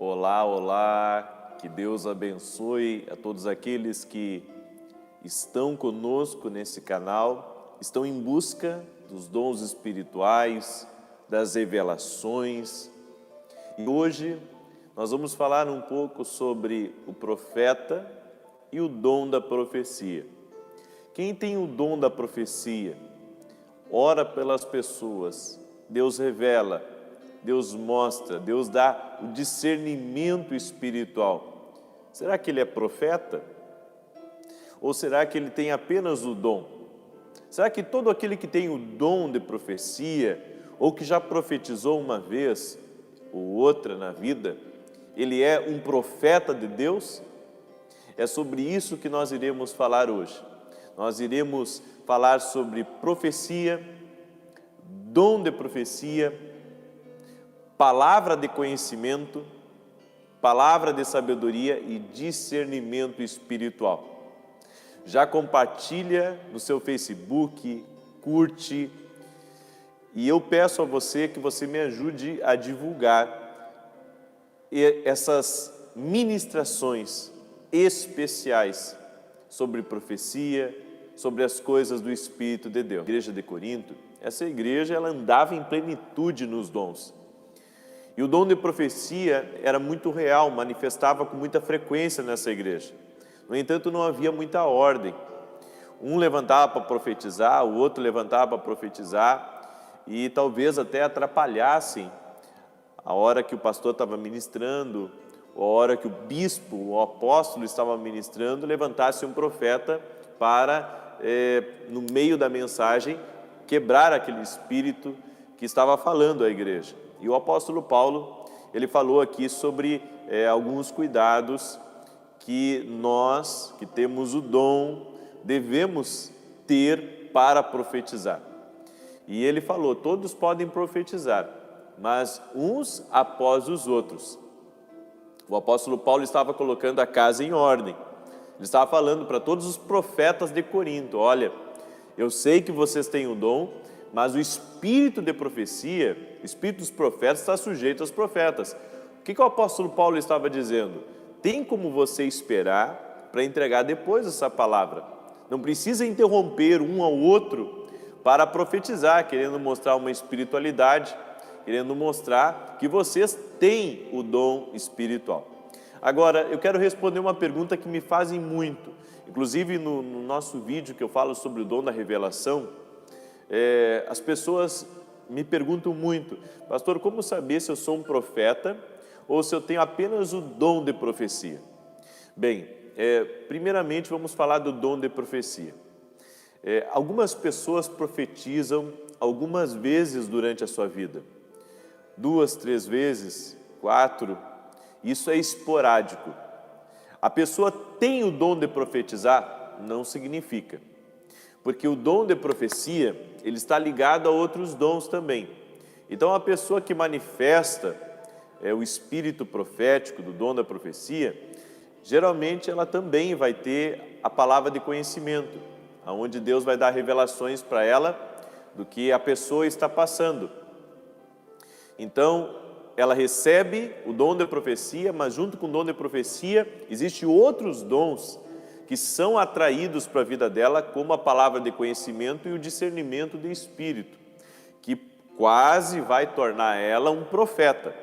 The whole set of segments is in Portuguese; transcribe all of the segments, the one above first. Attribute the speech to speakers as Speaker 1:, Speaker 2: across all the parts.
Speaker 1: Olá, olá, que Deus abençoe a todos aqueles que estão conosco nesse canal, estão em busca dos dons espirituais, das revelações. E hoje nós vamos falar um pouco sobre o profeta e o dom da profecia. Quem tem o dom da profecia, ora pelas pessoas, Deus revela, Deus mostra, Deus dá o discernimento espiritual. Será que ele é profeta? Ou será que ele tem apenas o dom? Será que todo aquele que tem o dom de profecia, ou que já profetizou uma vez ou outra na vida, ele é um profeta de Deus? É sobre isso que nós iremos falar hoje. Nós iremos falar sobre profecia, dom de profecia, palavra de conhecimento, palavra de sabedoria e discernimento espiritual. Já compartilha no seu Facebook, curte, e eu peço a você que você me ajude a divulgar essas ministrações especiais sobre profecia, sobre as coisas do Espírito de Deus. A igreja de Corinto, essa igreja ela andava em plenitude nos dons. E o dom de profecia era muito real, manifestava com muita frequência nessa igreja. No entanto, não havia muita ordem. Um levantava para profetizar, o outro levantava para profetizar, e talvez até atrapalhassem a hora que o pastor estava ministrando, a hora que o bispo, o apóstolo estava ministrando, levantasse um profeta para, no meio da mensagem, quebrar aquele espírito que estava falando à igreja. E o apóstolo Paulo, ele falou aqui sobre alguns cuidados que nós, que temos o dom, devemos ter para profetizar. E ele falou, todos podem profetizar, mas uns após os outros. O apóstolo Paulo estava colocando a casa em ordem. Ele estava falando para todos os profetas de Corinto, olha, eu sei que vocês têm o dom, mas o espírito de profecia, o espírito dos profetas está sujeito aos profetas. O que o apóstolo Paulo estava dizendo? Tem como você esperar para entregar depois essa palavra. Não precisa interromper um ao outro para profetizar, querendo mostrar uma espiritualidade, querendo mostrar que vocês têm o dom espiritual. Agora, eu quero responder uma pergunta que me fazem muito. Inclusive no nosso vídeo que eu falo sobre o dom da revelação, as pessoas me perguntam muito, pastor, como saber se eu sou um profeta ou se eu tenho apenas o dom de profecia? Bem, primeiramente vamos falar do dom de profecia. Algumas pessoas profetizam algumas vezes durante a sua vida, 2, 3 vezes, 4, isso é esporádico. A pessoa tem o dom de profetizar? Não significa. Porque o dom de profecia, ele está ligado a outros dons também. Então, a pessoa que manifesta o espírito profético do dom da profecia, geralmente ela também vai ter a palavra de conhecimento, onde Deus vai dar revelações para ela do que a pessoa está passando. Então, ela recebe o dom da profecia, mas junto com o dom da profecia, existem outros dons que são atraídos para a vida dela, como a palavra de conhecimento e o discernimento do Espírito, que quase vai tornar ela um profeta.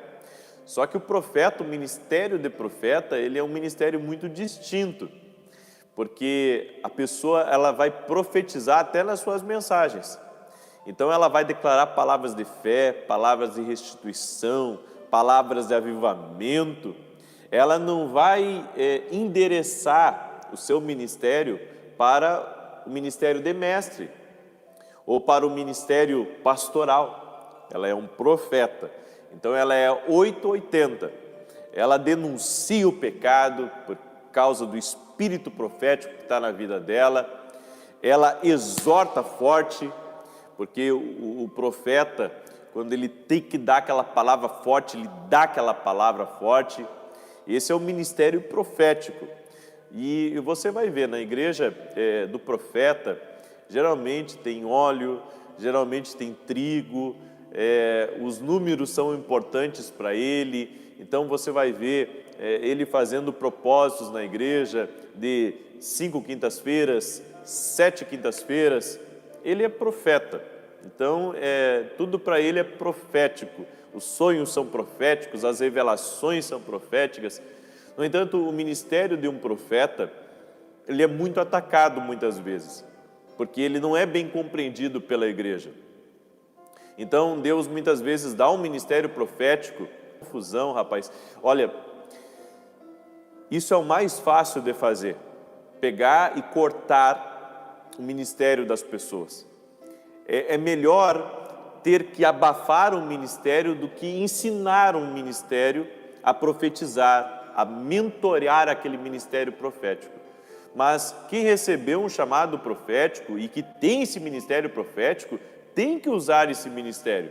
Speaker 1: Só que o profeta, o ministério de profeta, ele é um ministério muito distinto, porque a pessoa ela vai profetizar até nas suas mensagens. Então ela vai declarar palavras de fé, palavras de restituição, palavras de avivamento. Ela não vai endereçar o seu ministério para o ministério de mestre ou para o ministério pastoral. Ela é um profeta, então ela é 880. Ela denuncia o pecado por causa do espírito profético que está na vida dela. Ela exorta forte, porque o profeta, quando ele tem que dar aquela palavra forte, ele dá aquela palavra forte. Esse é o ministério profético. E você vai ver, na igreja do profeta, geralmente tem óleo, geralmente tem trigo, os números são importantes para ele, Então você vai ver ele fazendo propósitos na igreja de 5 quintas-feiras, 7 quintas-feiras. Ele é profeta, então tudo para ele é profético. Os sonhos são proféticos, as revelações são proféticas. No entanto, o ministério de um profeta, ele é muito atacado muitas vezes, porque ele não é bem compreendido pela igreja. Então, Deus muitas vezes dá um ministério profético. Confusão, rapaz. Olha, isso é o mais fácil de fazer. Pegar e cortar o ministério das pessoas. É melhor ter que abafar um ministério do que ensinar um ministério a profetizar, a mentorear aquele ministério profético. Mas quem recebeu um chamado profético e que tem esse ministério profético, tem que usar esse ministério.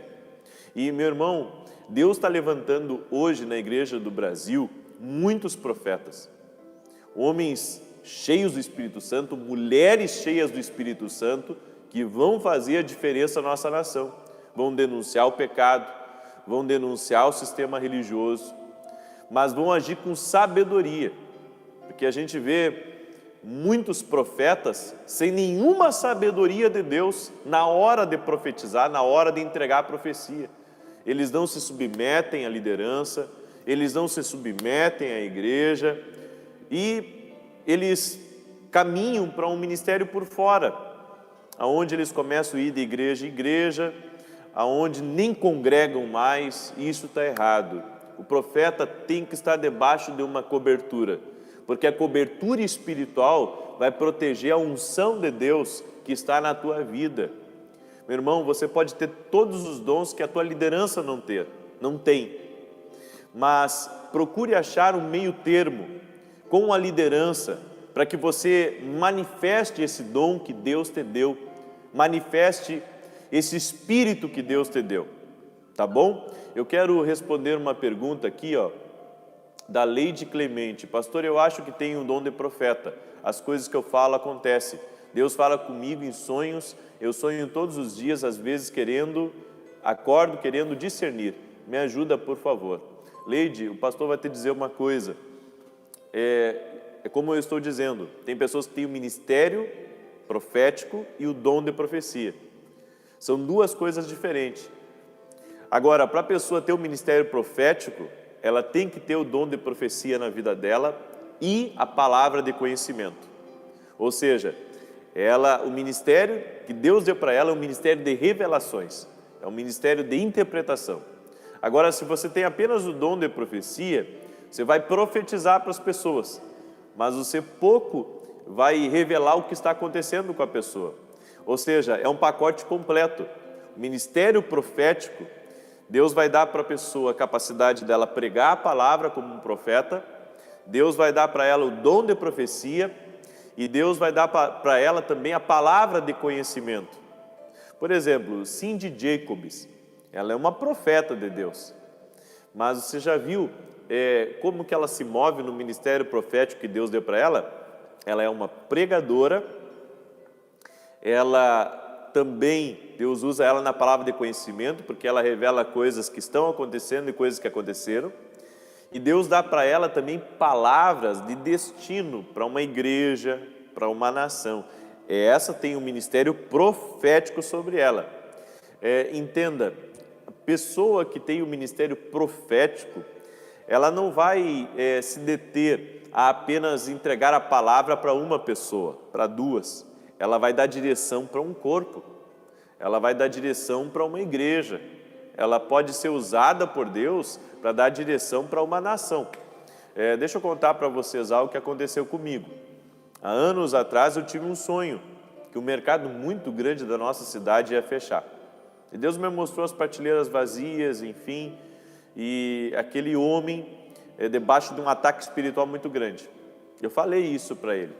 Speaker 1: E, meu irmão, Deus está levantando hoje na igreja do Brasil muitos profetas. Homens cheios do Espírito Santo, mulheres cheias do Espírito Santo, que vão fazer a diferença na nossa nação. Vão denunciar o pecado, vão denunciar o sistema religioso, mas vão agir com sabedoria, porque a gente vê muitos profetas sem nenhuma sabedoria de Deus na hora de profetizar, na hora de entregar a profecia. Eles não se submetem à liderança, eles não se submetem à igreja e eles caminham para um ministério por fora, aonde eles começam a ir de igreja em igreja, aonde nem congregam mais, e isso está errado. O profeta tem que estar debaixo de uma cobertura, porque a cobertura espiritual vai proteger a unção de Deus que está na tua vida. Meu irmão, você pode ter todos os dons que a tua liderança não tem, mas procure achar um meio termo com a liderança, para que você manifeste esse dom que Deus te deu, manifeste esse espírito que Deus te deu, tá bom? Eu quero responder uma pergunta aqui, da Leide Clemente. Pastor, eu acho que tenho o dom de profeta, as coisas que eu falo acontecem, Deus fala comigo em sonhos, eu sonho todos os dias, às vezes acordo querendo discernir, me ajuda por favor. Leide, o pastor vai te dizer uma coisa, é como eu estou dizendo, tem pessoas que têm o ministério profético e o dom de profecia, são duas coisas diferentes. Agora, para a pessoa ter o ministério profético, ela tem que ter o dom de profecia na vida dela e a palavra de conhecimento. Ou seja, o ministério que Deus deu para ela é um ministério de revelações, é um ministério de interpretação. Agora, se você tem apenas o dom de profecia, você vai profetizar para as pessoas, mas você pouco vai revelar o que está acontecendo com a pessoa. Ou seja, é um pacote completo. O ministério profético, Deus vai dar para a pessoa a capacidade dela pregar a palavra como um profeta, Deus vai dar para ela o dom de profecia e Deus vai dar para ela também a palavra de conhecimento. Por exemplo, Cindy Jacobs, ela é uma profeta de Deus, mas você já viu como que ela se move no ministério profético que Deus deu para ela? Ela é uma pregadora, ela também, Deus usa ela na palavra de conhecimento, porque ela revela coisas que estão acontecendo e coisas que aconteceram. E Deus dá para ela também palavras de destino para uma igreja, para uma nação. Essa tem um ministério profético sobre ela. Entenda, a pessoa que tem o ministério profético, ela não vai se deter a apenas entregar a palavra para uma pessoa, para duas. Ela vai dar direção para um corpo, ela vai dar direção para uma igreja, ela pode ser usada por Deus para dar direção para uma nação. Deixa eu contar para vocês algo que aconteceu comigo. Há anos atrás eu tive um sonho, que um mercado muito grande da nossa cidade ia fechar. E Deus me mostrou as prateleiras vazias, enfim, e aquele homem debaixo de um ataque espiritual muito grande. Eu falei isso para ele.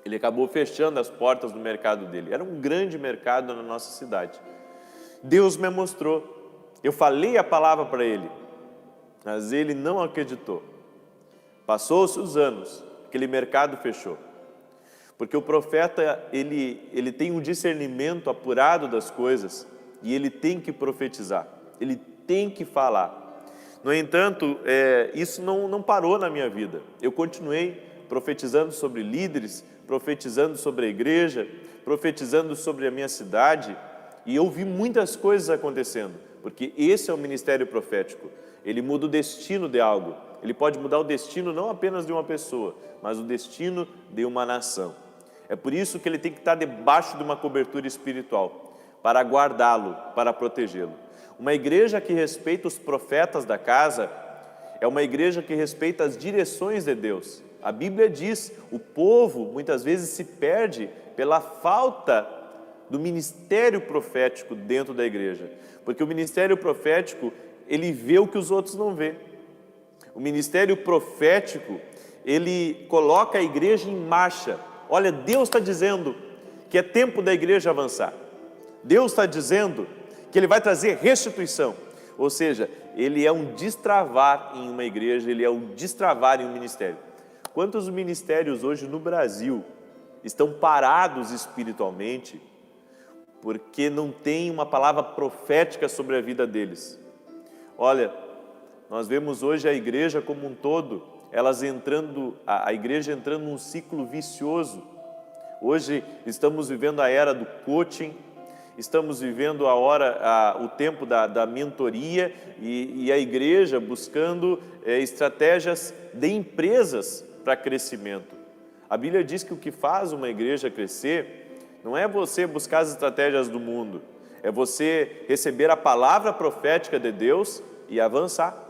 Speaker 1: Ele acabou fechando as portas do mercado dele. Era um grande mercado na nossa cidade. Deus me mostrou. Eu falei a palavra para ele, mas ele não acreditou. Passou-se os anos, aquele mercado fechou. Porque o profeta, ele tem um discernimento apurado das coisas e ele tem que profetizar, ele tem que falar. No entanto, isso não parou na minha vida. Eu continuei profetizando sobre líderes, profetizando sobre a igreja, profetizando sobre a minha cidade, e eu vi muitas coisas acontecendo, porque esse é o ministério profético. Ele muda o destino de algo. Ele pode mudar o destino não apenas de uma pessoa, mas o destino de uma nação. É por isso que ele tem que estar debaixo de uma cobertura espiritual, para guardá-lo, para protegê-lo. Uma igreja que respeita os profetas da casa é uma igreja que respeita as direções de Deus. A Bíblia diz, o povo muitas vezes se perde pela falta do ministério profético dentro da igreja. Porque o ministério profético, ele vê o que os outros não vê. O ministério profético, ele coloca a igreja em marcha. Olha, Deus está dizendo que é tempo da igreja avançar. Deus está dizendo que Ele vai trazer restituição. Ou seja, Ele é um destravar em uma igreja, Ele é um destravar em um ministério. Quantos ministérios hoje no Brasil estão parados espiritualmente porque não tem uma palavra profética sobre a vida deles? Olha, nós vemos hoje a igreja como um todo, a igreja entrando num ciclo vicioso. Hoje estamos vivendo a era do coaching, estamos vivendo o tempo da mentoria e a igreja buscando estratégias de empresas para crescimento. A Bíblia diz que o que faz uma igreja crescer não é você buscar as estratégias do mundo, é você receber a palavra profética de Deus e avançar.